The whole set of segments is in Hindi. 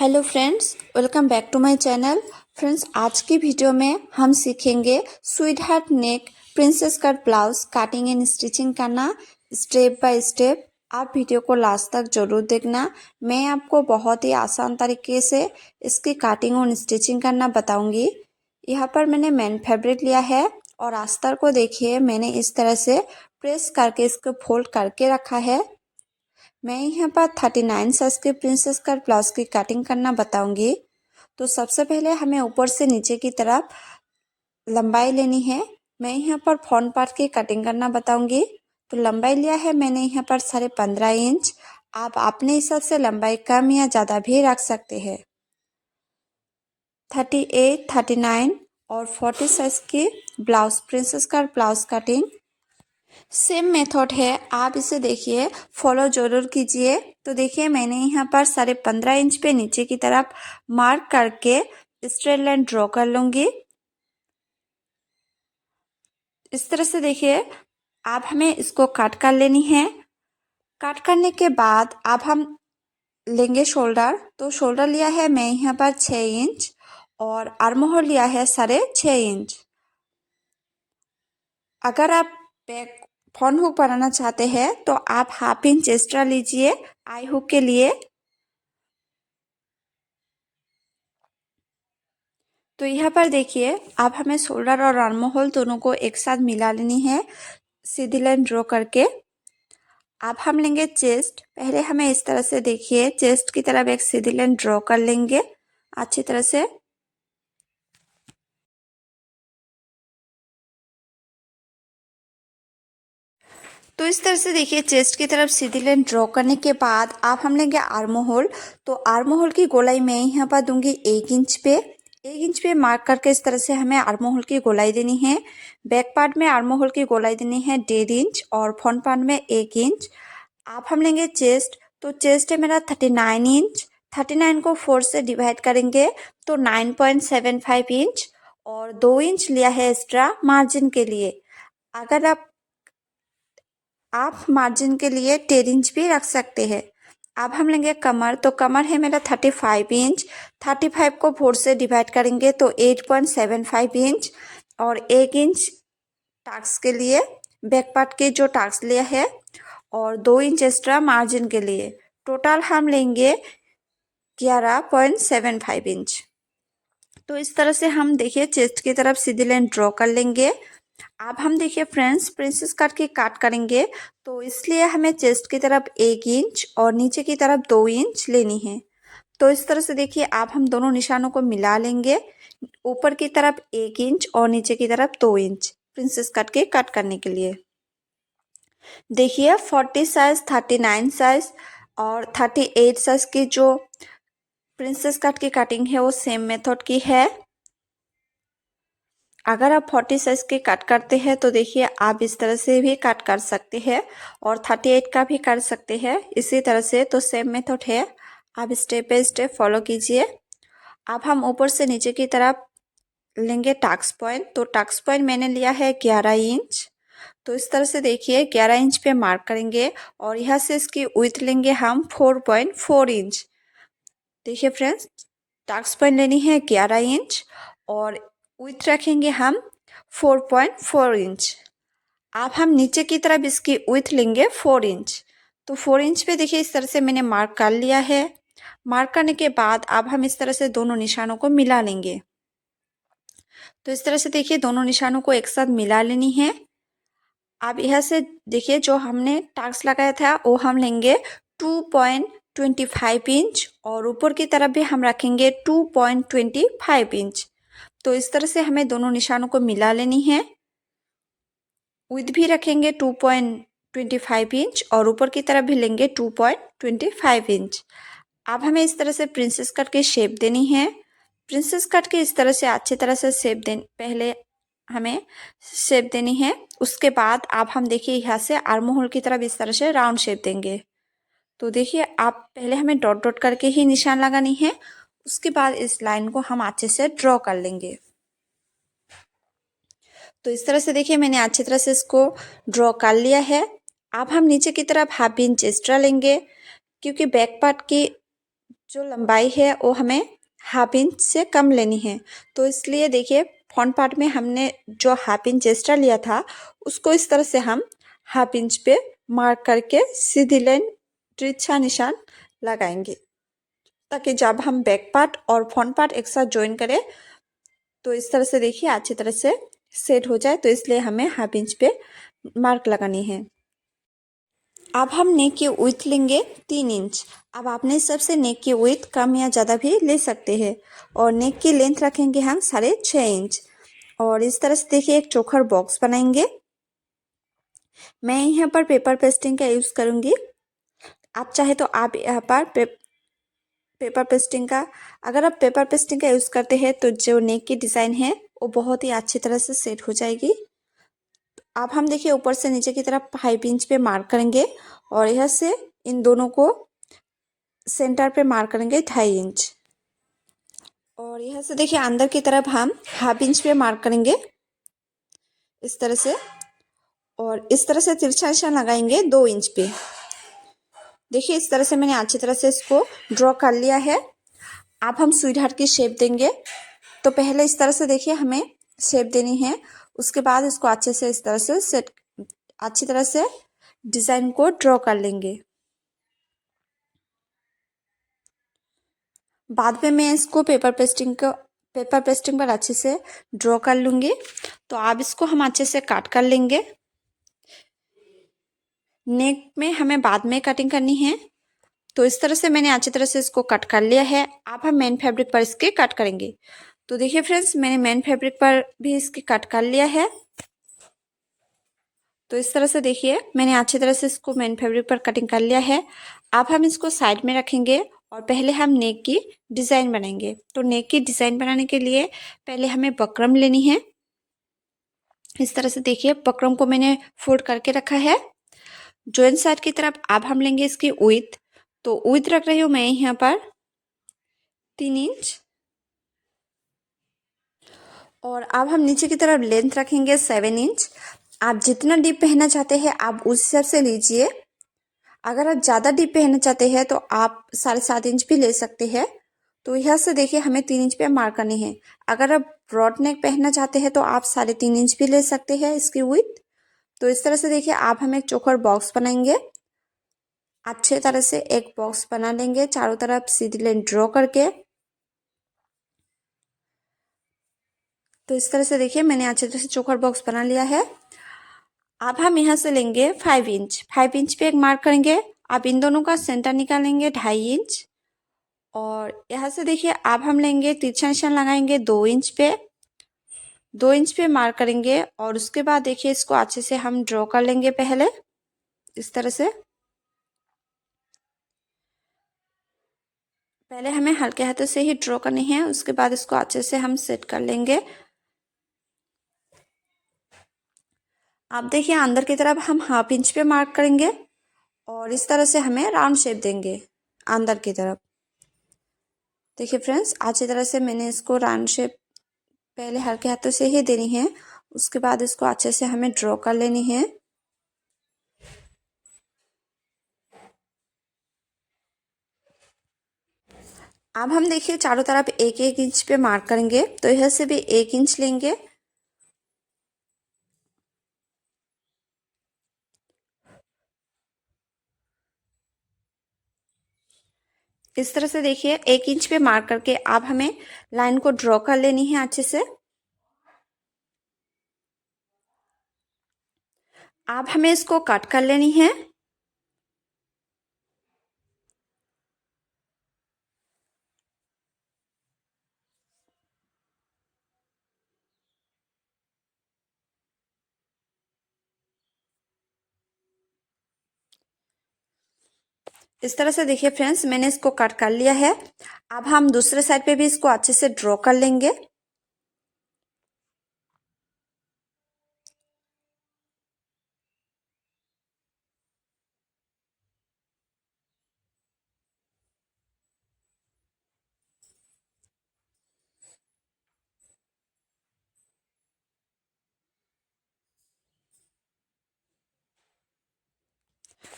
Hello friends, welcome back to my channel. Friends, आज की वीडियो में हम सीखेंगे sweetheart neck princess cut blouse cutting and stitching करना स्टेप बाय स्टेप। आप वीडियो को लास्ट तक जरूर देखना। मैं आपको बहुत ही आसान तरीके से इसकी कटिंग और स्टिचिंग करना बताऊंगी। यहाँ पर मैंने मेन फैब्रिक लिया है और अस्तर को देखिए मैंने इस तरह से प्रेस करके इसको फोल्ड करके रखा है। मैं यहाँ पर 39 साइज के प्रिंसेस कट ब्लाउज की कटिंग करना बताऊंगी। तो सबसे पहले हमें ऊपर से नीचे की तरफ लंबाई लेनी है। मैं यहाँ पर फ्रंट पार्ट की कटिंग करना बताऊंगी। तो लंबाई लिया है मैंने यहाँ पर 15.5 इंच। आप अपने हिसाब से लंबाई कम या ज़्यादा भी रख सकते हैं। 38, 39 और 40 साइज की blouse princess cut blouse cutting same method है, आप इसे देखिए फॉलो जरूर कीजिए। तो देखिए मैंने यहाँ पर 15.5 इंच पे नीचे की तरफ मार्क करके स्ट्रेट लाइन ड्रॉ कर लूंगी। इस तरह से देखिए अब हमें इसको कट कर लेनी है। कट करने के बाद अब हम लेंगे शोल्डर। तो शोल्डर लिया है मैं यहाँ पर 6 इंच और आर्म होल लिया है 6.5 इंच। अगर आप बैक फ्रंट हुक बनाना चाहते हैं तो आप हाफ इंच एक्स्ट्रा लीजिए आई हुक के लिए। तो यहाँ पर देखिए अब हमें शोल्डर और आर्म होल दोनों को एक साथ मिला लेनी है सीधी लाइन ड्रॉ करके। अब हम लेंगे चेस्ट। पहले हमें इस तरह से देखिए चेस्ट की तरफ एक सीधी लाइन ड्रॉ कर लेंगे अच्छी तरह से। तो इस तरह से देखिए चेस्ट की तरफ सीधी लाइन ड्रॉ करने के बाद अब हम लेंगे आर्म होल। तो आर्म होल की गोलाई मैं यहाँ पर दूंगी 1 इंच पे। 1 इंच पे मार्क करके इस तरह से हमें आर्म होल की गोलाई देनी है। बैक पार्ट में आर्म होल की गोलाई देनी है 1.5 इंच और फ्रंट पार्ट में 1 इंच। अब हम लेंगे चेस्ट। तो चेस्ट है मेरा 39 इंच। 39 को 4 से डिवाइड करेंगे तो 9.75 इंच और 2 इंच लिया है एक्स्ट्रा मार्जिन के लिए। अगर आप मार्जिन के लिए 10 इंच भी रख सकते हैं। अब हम लेंगे कमर। तो कमर है मेरा 35 इंच। 35 को 4 से डिवाइड करेंगे तो 8.75 इंच और 1 इंच टाक्स के लिए बैक पार्ट के जो टाक्स लिया है और 2 इंच एक्स्ट्रा मार्जिन के लिए। टोटल हम लेंगे 11.75 इंच। तो इस तरह से हम देखिए चेस्ट की तरफ सीधी लाइन ड्रॉ कर लेंगे। अब हम देखिए फ्रेंड्स प्रिंसेस कट की काट करेंगे तो इसलिए हमें चेस्ट की तरफ 1 इंच और नीचे की तरफ 2 इंच लेनी है। तो इस तरह से देखिए आप हम दोनों निशानों को मिला लेंगे। ऊपर की तरफ 1 इंच और नीचे की तरफ 2 इंच प्रिंसेस कट के कट करने के लिए। देखिए 40 साइज, 39 साइज और 38 साइज की जो प्रिंसेस कट की कटिंग है वो सेम मेथड की है। अगर आप 40 साइज के कट करते हैं तो देखिए आप इस तरह से भी कट कर सकते हैं और 38 का भी कर सकते हैं इसी तरह से। तो सेम मेथड है, आप स्टेप बाय स्टेप फॉलो कीजिए। अब हम ऊपर से नीचे की तरफ लेंगे टाक्स पॉइंट। तो टाक्स पॉइंट मैंने लिया है 11 इंच। तो इस तरह से देखिए 11 इंच पे मार्क करेंगे और यहाँ से इसकी विड्थ लेंगे हम 4.4 इंच। देखिए फ्रेंड्स टाक्स पॉइंट लेनी है 11 इंच और विड्थ रखेंगे हम 4.4 इंच। अब हम नीचे की तरफ इसकी विड्थ लेंगे 4 इंच। तो 4 इंच पे देखिए इस तरह से मैंने मार्क कर लिया है। मार्क करने के बाद अब हम इस तरह से दोनों निशानों को मिला लेंगे। तो इस तरह से देखिए दोनों निशानों को एक साथ मिला लेनी है। अब यहाँ से देखिए जो हमने टाक्स लगाया था वो हम लेंगे 2.25 इंच और ऊपर की तरफ भी हम रखेंगे 2.25 इंच। तो इस तरह से हमें दोनों निशानों को मिला लेनी है। विड्थ भी रखेंगे 2.25 इंच और ऊपर की तरफ भी लेंगे 2.25 इंच। अब हमें इस तरह से प्रिंसेस कट की शेप देनी है। प्रिंसेस कट की इस तरह से अच्छी तरह से शेप पहले हमें शेप देनी है। उसके बाद अब हम देखिए यहाँ से आर्म होल की तरफ इस तरह से राउंड शेप देंगे। तो देखिए आप पहले हमें डॉट डॉट करके ही निशान लगानी है। उसके बाद इस लाइन को हम अच्छे से ड्रॉ कर लेंगे। तो इस तरह से देखिए मैंने अच्छी तरह से इसको ड्रॉ कर लिया है। अब हम नीचे की तरफ हाफ इंच एक्स्ट्रा लेंगे क्योंकि बैक पार्ट की जो लंबाई है वो हमें हाफ इंच से कम लेनी है। तो इसलिए देखिए फ्रंट पार्ट में हमने जो हाफ इंच एक्स्ट्रा लिया था उसको इस तरह से हम हाफ इंच पे मार्क करके सीधी लाइन तिरछा निशान लगाएंगे, ताकि जब हम बैक पार्ट और फ्रंट पार्ट एक साथ ज्वाइन करें तो इस तरह से देखिए अच्छी तरह से सेट हो जाए। तो इसलिए हमें हाफ इंच पे मार्क लगानी है। अब हम नेक की विड्थ लेंगे 3 इंच। अब अपने हिसाब से नेक की विड्थ कम या ज़्यादा भी ले सकते हैं। और नेक की लेंथ रखेंगे हम 6.5 इंच। और इस तरह से देखिए एक चोकर बॉक्स बनाएंगे। मैं यहाँ पर पेपर पेस्टिंग का यूज़ करूँगी। आप चाहे तो आप यहाँ पर पेपर पेस्टिंग का, अगर आप पेपर पेस्टिंग का यूज़ करते हैं तो जो नेक की डिज़ाइन है वो बहुत ही अच्छी तरह से सेट हो जाएगी। अब हम देखिए ऊपर से नीचे की तरफ 5 इंच पे मार्क करेंगे और यह से इन दोनों को सेंटर पे मार्क करेंगे 2.5 इंच। और यहाँ से देखिए अंदर की तरफ हम हाफ इंच पे मार्क करेंगे इस तरह से। और इस तरह से तिरछा निशान लगाएंगे 2 इंच पे। देखिए इस तरह से मैंने अच्छी तरह से इसको ड्रॉ कर लिया है। अब हम स्वीट हार्ट की शेप देंगे। तो पहले इस तरह से देखिए हमें शेप देनी है। उसके बाद इसको अच्छे से इस तरह से अच्छी तरह से डिज़ाइन को ड्रॉ कर लेंगे। बाद में मैं इसको पेपर पेस्टिंग पर अच्छे से ड्रॉ कर लूँगी। तो अब इसको हम अच्छे से काट कर लेंगे। नेक में हमें बाद में कटिंग करनी है। तो इस तरह से मैंने अच्छी तरह से इसको कट कर लिया है। अब हम मेन फैब्रिक पर इसके कट करेंगे। तो देखिए फ्रेंड्स मैंने मेन फैब्रिक पर भी इसके कट कर लिया है। तो इस तरह से देखिए मैंने अच्छी तरह से इसको मेन फैब्रिक पर कटिंग कर लिया है। अब हम इसको साइड में रखेंगे और पहले हम नेक की डिज़ाइन बनाएंगे। तो नेक की डिज़ाइन बनाने के लिए पहले हमें बकरम लेनी है। इस तरह से देखिए बकरम को मैंने फोल्ड करके रखा है जॉइंट साइड की तरफ। अब हम लेंगे इसकी विड्थ। तो विड्थ रख रही हूँ मैं यहाँ पर 3 इंच। और अब हम नीचे की तरफ लेंथ रखेंगे 7 इंच। आप जितना डीप पहनना चाहते हैं आप उस हिसाब से लीजिए। अगर आप ज़्यादा डीप पहनना चाहते हैं तो आप 7.5 इंच भी ले सकते हैं। तो यहाँ से देखिए हमें 3 इंच पे मार्क करनी है। अगर आप ब्रॉड नेक पहनना चाहते हैं तो आप 3.5 इंच भी ले सकते हैं इसकी विड्थ। तो इस तरह से देखिए आप हम एक चोकर बॉक्स बनाएंगे। अच्छे तरह से एक बॉक्स बना लेंगे चारों तरफ सीधी लाइन ड्रॉ करके। तो इस तरह से देखिए मैंने अच्छे तरह से चोकर बॉक्स बना लिया है। अब हम यहाँ से लेंगे 5 इंच। 5 इंच पे एक मार्क करेंगे। अब इन दोनों का सेंटर निकालेंगे 2.5 इंच। और यहाँ से देखिए अब हम लेंगे तिरछा निशान लगाएंगे 2 इंच पे। 2 इंच पे मार्क करेंगे और उसके बाद देखिए इसको अच्छे से हम ड्रॉ कर लेंगे पहले इस तरह से। पहले हमें हल्के हाथों से ही ड्रॉ करनी है, उसके बाद इसको अच्छे से हम सेट कर लेंगे। अब देखिए अंदर की तरफ हम हाफ इंच पे मार्क करेंगे और इस तरह से हमें राउंड शेप देंगे अंदर की तरफ। देखिए फ्रेंड्स अच्छी तरह से मैंने इसको राउंड शेप पहले हल्के हाथों से ही देनी है, उसके बाद इसको अच्छे से हमें ड्रॉ कर लेनी है। अब हम देखिए चारों तरफ 1-1 इंच पे मार्क करेंगे। तो यह से भी 1 इंच लेंगे। इस तरह से देखिए 1 इंच पे मार्क करके अब हमें लाइन को ड्रॉ कर लेनी है अच्छे से। अब हमें इसको कट कर लेनी है। इस तरह से देखिए फ्रेंड्स मैंने इसको कट कर लिया है। अब हम दूसरे साइड पे भी इसको अच्छे से ड्रॉ कर लेंगे।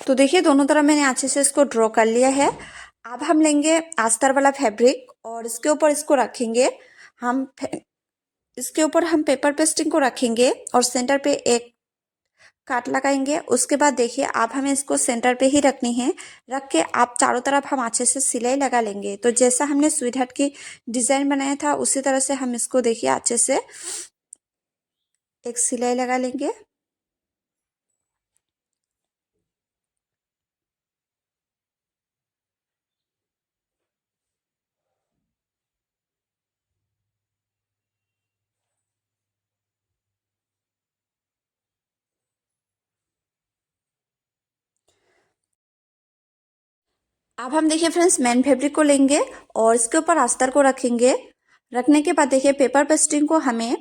तो देखिए दोनों तरफ मैंने अच्छे से इसको ड्रॉ कर लिया है। अब हम लेंगे अस्तर वाला फैब्रिक और इसके ऊपर इसको रखेंगे। इसके ऊपर हम पेपर पेस्टिंग को रखेंगे और सेंटर पे एक काट लगाएंगे। उसके बाद देखिए आप हमें इसको सेंटर पे ही रखनी है। रख के आप चारों तरफ हम अच्छे से सिलाई लगा लेंगे। तो जैसा हमने स्वीट हार्ट की डिजाइन बनाया था उसी तरह से हम इसको देखिए अच्छे से एक सिलाई लगा लेंगे। अब हम देखिए फ्रेंड्स मेन फैब्रिक को लेंगे और इसके ऊपर अस्तर को रखेंगे। रखने के बाद देखिए पेपर पेस्टिंग को हमें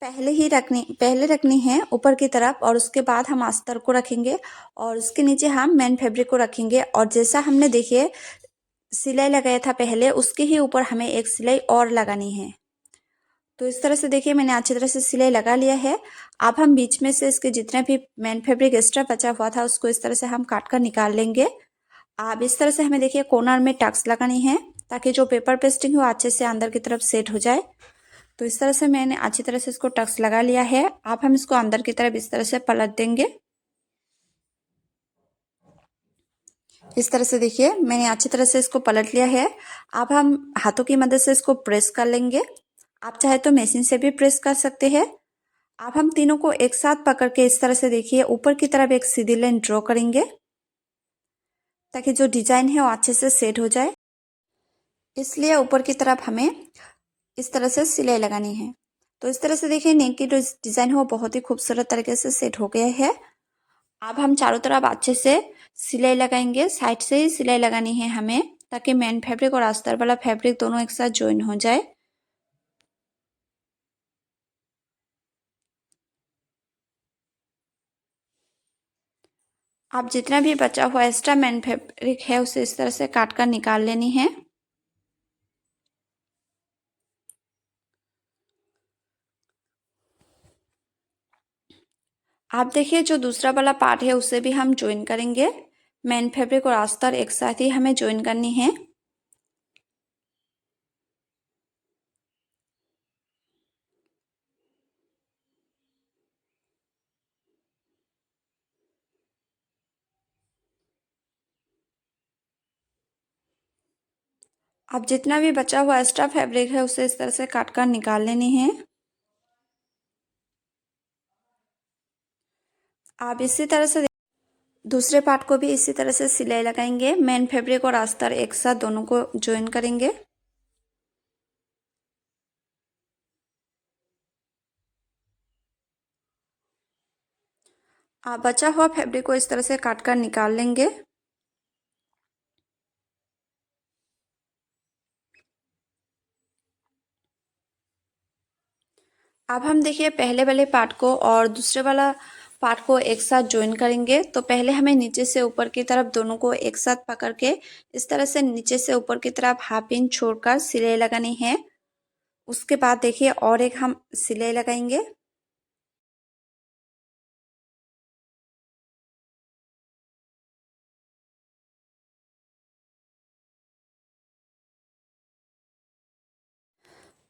पहले रखनी है ऊपर की तरफ और उसके बाद हम अस्तर को रखेंगे और उसके नीचे हम मेन फैब्रिक को रखेंगे। और जैसा हमने देखिए सिलाई लगाया था पहले उसके ही ऊपर हमें एक सिलाई और लगानी है। तो इस तरह से देखिए मैंने अच्छी तरह से सिलाई लगा लिया है। अब हम बीच में से इसके जितने भी मेन फैब्रिक एक्स्ट्रा बचा हुआ था उसको इस तरह से हम काट कर निकाल लेंगे। अब इस तरह से हमें देखिए कॉर्नर में टक्स लगानी है ताकि जो पेपर पेस्टिंग हो अच्छे से अंदर की तरफ सेट हो जाए। तो इस तरह से मैंने अच्छी तरह से इसको टक्स लगा लिया है। अब हम इसको अंदर की तरफ इस तरह से पलट देंगे। इस तरह से देखिए मैंने अच्छी तरह से इसको पलट लिया है। अब हम हाथों की मदद से इसको प्रेस कर लेंगे। आप चाहे तो मशीन से भी प्रेस कर सकते हैं। अब हम तीनों को एक साथ पकड़ के इस तरह से देखिए ऊपर की तरफ एक सीधी लाइन ड्रॉ करेंगे ताकि जो डिजाइन है वो अच्छे से सेट हो जाए। इसलिए ऊपर की तरफ हमें इस तरह से सिलाई लगानी है। तो इस तरह से देखिए नेक की जो डिजाइन है वो बहुत ही खूबसूरत तरीके से सेट हो गया है। अब हम चारों तरफ अच्छे से सिलाई लगाएंगे। साइड से ही सिलाई लगानी है हमें ताकि मेन फैब्रिक और अस्तर वाला फैब्रिक दोनों एक साथ ज्वाइन हो जाए। आप जितना भी बचा हुआ एक्स्ट्रा मेन फैब्रिक है उसे इस तरह से काट कर निकाल लेनी है। आप देखिए जो दूसरा वाला पार्ट है उसे भी हम ज्वाइन करेंगे। मेन फैब्रिक और अस्तर एक साथ ही हमें ज्वाइन करनी है। अब जितना भी बचा हुआ एक्स्ट्रा फैब्रिक है उसे इस तरह से काट कर निकाल लेनी है। आप इसी तरह से दूसरे पार्ट को भी इसी तरह से सिलाई लगाएंगे। मेन फैब्रिक और अस्तर एक साथ दोनों को ज्वाइन करेंगे। आप बचा हुआ फैब्रिक को इस तरह से काट कर निकाल लेंगे। अब हम देखिए पहले वाले पार्ट को और दूसरे वाला पार्ट को एक साथ ज्वाइन करेंगे। तो पहले हमें नीचे से ऊपर की तरफ दोनों को एक साथ पकड़ के इस तरह से नीचे से ऊपर की तरफ हाफ इंच छोड़कर सिलाई लगानी है। उसके बाद देखिए और एक हम सिलाई लगाएंगे।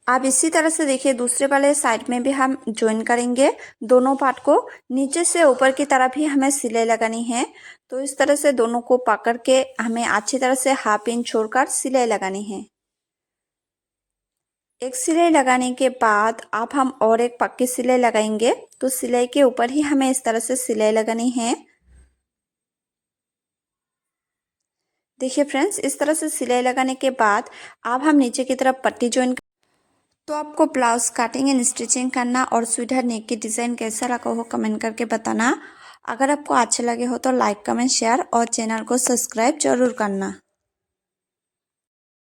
अब इसी तरह से देखिए दूसरे वाले साइड में भी हम ज्वाइन करेंगे दोनों पार्ट को। नीचे से ऊपर की तरफ ही हमें सिलाई लगानी है। तो इस तरह से दोनों को पकड़ के हमें अच्छी तरह से हाफ इंच छोड़कर सिलाई लगानी है। एक सिलाई लगाने के बाद अब हम और एक पक्की सिलाई लगाएंगे। तो सिलाई के ऊपर ही हमें इस तरह से सिलाई लगानी है। देखिए फ्रेंड्स इस तरह से सिलाई लगाने के बाद अब हम नीचे की तरफ पट्टी ज्वाइन। तो आपको ब्लाउज कटिंग एंड स्टिचिंग करना और स्वीट हार्ट नेक की डिज़ाइन कैसा लगा हो कमेंट करके बताना। अगर आपको अच्छा लगे हो तो लाइक कमेंट शेयर और चैनल को सब्सक्राइब जरूर करना।